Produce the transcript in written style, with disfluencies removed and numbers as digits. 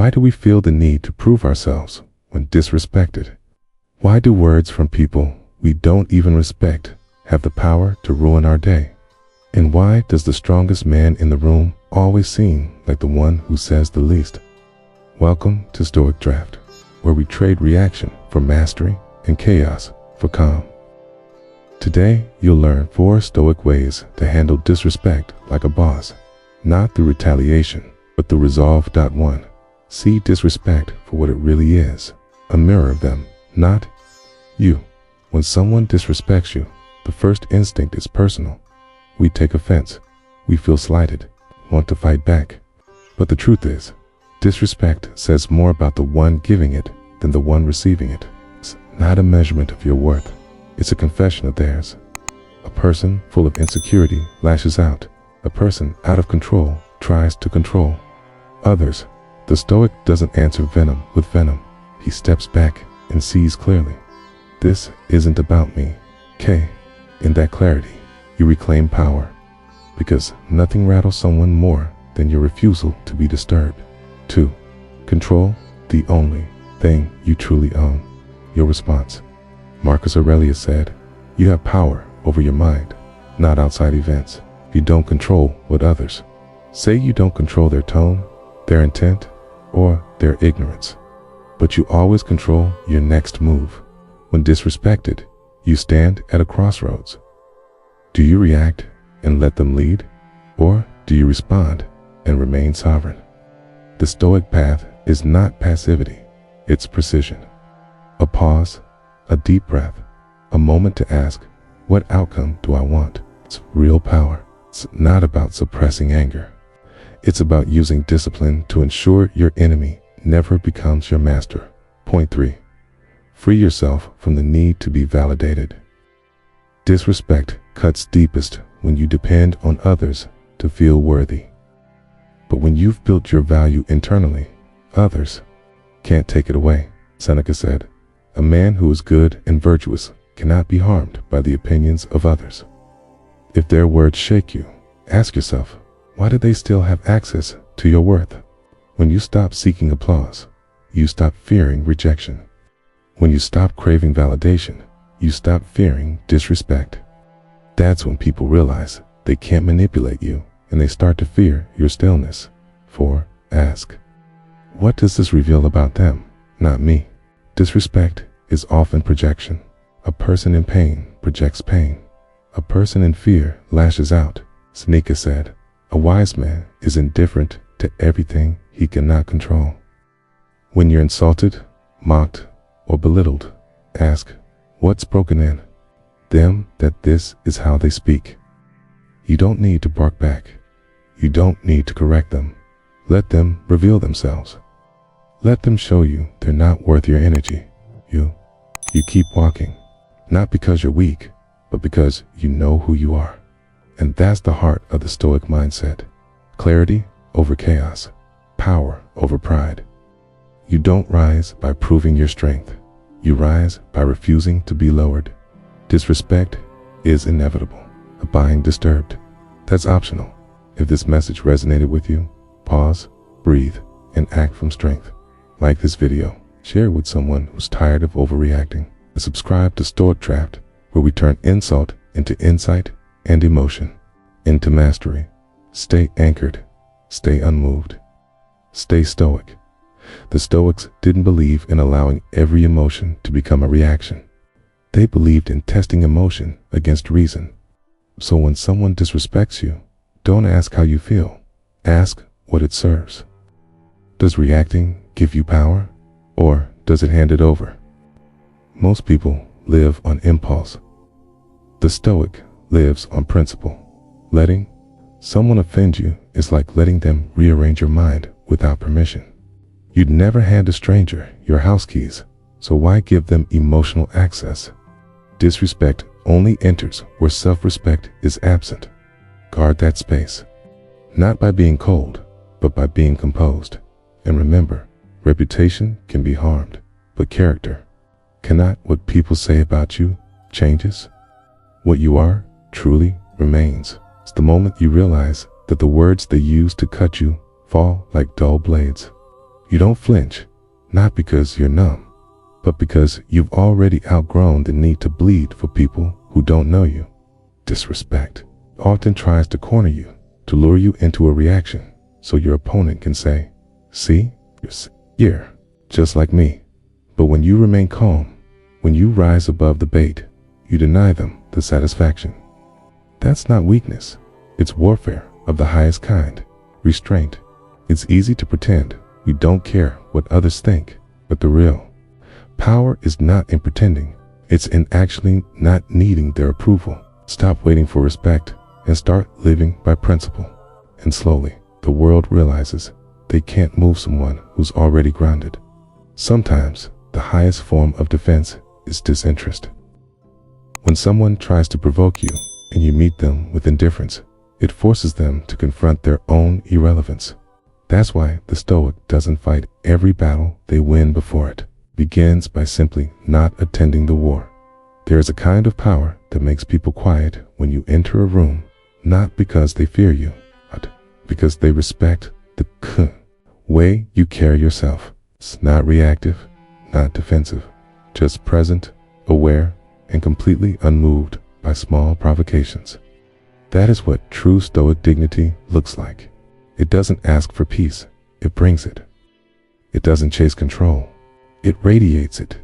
Why do we feel the need to prove ourselves when disrespected? Why do words from people we don't even respect have the power to ruin our day? And why does the strongest man in the room always seem like the one who says the least? Welcome to StoicDraft, where we trade reaction for mastery and chaos for calm. Today, you'll learn 4 Stoic ways to handle disrespect like a boss, not through retaliation, but through resolve. 1. See disrespect for what it really is, a mirror of them, not you. When someone disrespects you, the first instinct is personal. We take offense, we feel slighted, want to fight back. But the truth is, disrespect says more about the one giving it than the one receiving it. It's not a measurement of your worth, it's a confession of theirs. A person full of insecurity lashes out. A person out of control tries to control others. The Stoic doesn't answer venom with venom. He steps back and sees clearly. This isn't about me. In that clarity, you reclaim power, because nothing rattles someone more than your refusal to be disturbed. 2. Control the only thing you truly own, your response. Marcus Aurelius said, "You have power over your mind, not outside events. You don't control what others say. You don't control their tone, their intent, or their ignorance. But you always control your next move. When disrespected, you stand at a crossroads. Do you react and let them lead, or do you respond and remain sovereign?" The Stoic path is not passivity, it's precision. A pause, a deep breath, a moment to ask, what outcome do I want? It's real power. It's not about suppressing anger. It's about using discipline to ensure your enemy never becomes your master. Point 3. Free yourself from the need to be validated. Disrespect cuts deepest when you depend on others to feel worthy. But when you've built your value internally, others can't take it away. Seneca said, "A man who is good and virtuous cannot be harmed by the opinions of others." If their words shake you, ask yourself, why do they still have access to your worth? When you stop seeking applause, you stop fearing rejection. When you stop craving validation, you stop fearing disrespect. That's when people realize they can't manipulate you and they start to fear your stillness. 4. Ask, what does this reveal about them, not me? Disrespect is often projection. A person in pain projects pain. A person in fear lashes out. Seneca said, "A wise man is indifferent to everything he cannot control." When you're insulted, mocked, or belittled, ask, what's broken in them that this is how they speak? You don't need to bark back. You don't need to correct them. Let them reveal themselves. Let them show you they're not worth your energy. You keep walking, not because you're weak, but because you know who you are. And that's the heart of the Stoic mindset. Clarity over chaos, power over pride. You don't rise by proving your strength. You rise by refusing to be lowered. Disrespect is inevitable. Being disturbed, that's optional. If this message resonated with you, pause, breathe, and act from strength. Like this video, share it with someone who's tired of overreacting, and subscribe to StoicDraft, where we turn insult into insight and emotion into mastery. Stay anchored, stay unmoved, stay stoic. The Stoics didn't believe in allowing every emotion to become a reaction. They believed in testing emotion against reason. So when someone disrespects you, don't ask how you feel. Ask what it serves. Does reacting give you power, or does it hand it over? Most people live on impulse. The Stoic lives on principle. Letting someone offend you is like letting them rearrange your mind without permission. You'd never hand a stranger your house keys, so why give them emotional access? Disrespect only enters where self-respect is absent. Guard that space, not by being cold, but by being composed. And remember, reputation can be harmed, but character cannot. What people say about you changes. What you are truly remains. It's the moment you realize that the words they use to cut you fall like dull blades. You don't flinch, not because you're numb, but because you've already outgrown the need to bleed for people who don't know you. Disrespect often tries to corner you, to lure you into a reaction, so your opponent can say, "See, you're just like me." But when you remain calm, when you rise above the bait, you deny them the satisfaction. That's not weakness. It's warfare of the highest kind, restraint. It's easy to pretend we don't care what others think, but the real power is not in pretending. It's in actually not needing their approval. Stop waiting for respect and start living by principle. And slowly, the world realizes they can't move someone who's already grounded. Sometimes, the highest form of defense is disinterest. When someone tries to provoke you and you meet them with indifference, it forces them to confront their own irrelevance. That's why the Stoic doesn't fight every battle they win before it begins by simply not attending the war. There is a kind of power that makes people quiet when you enter a room, not because they fear you, but because they respect the way you carry yourself. It's not reactive, not defensive, just present, aware, and completely unmoved by small provocations. That is what true Stoic dignity looks like. It doesn't ask for peace, it brings it. It doesn't chase control, it radiates it.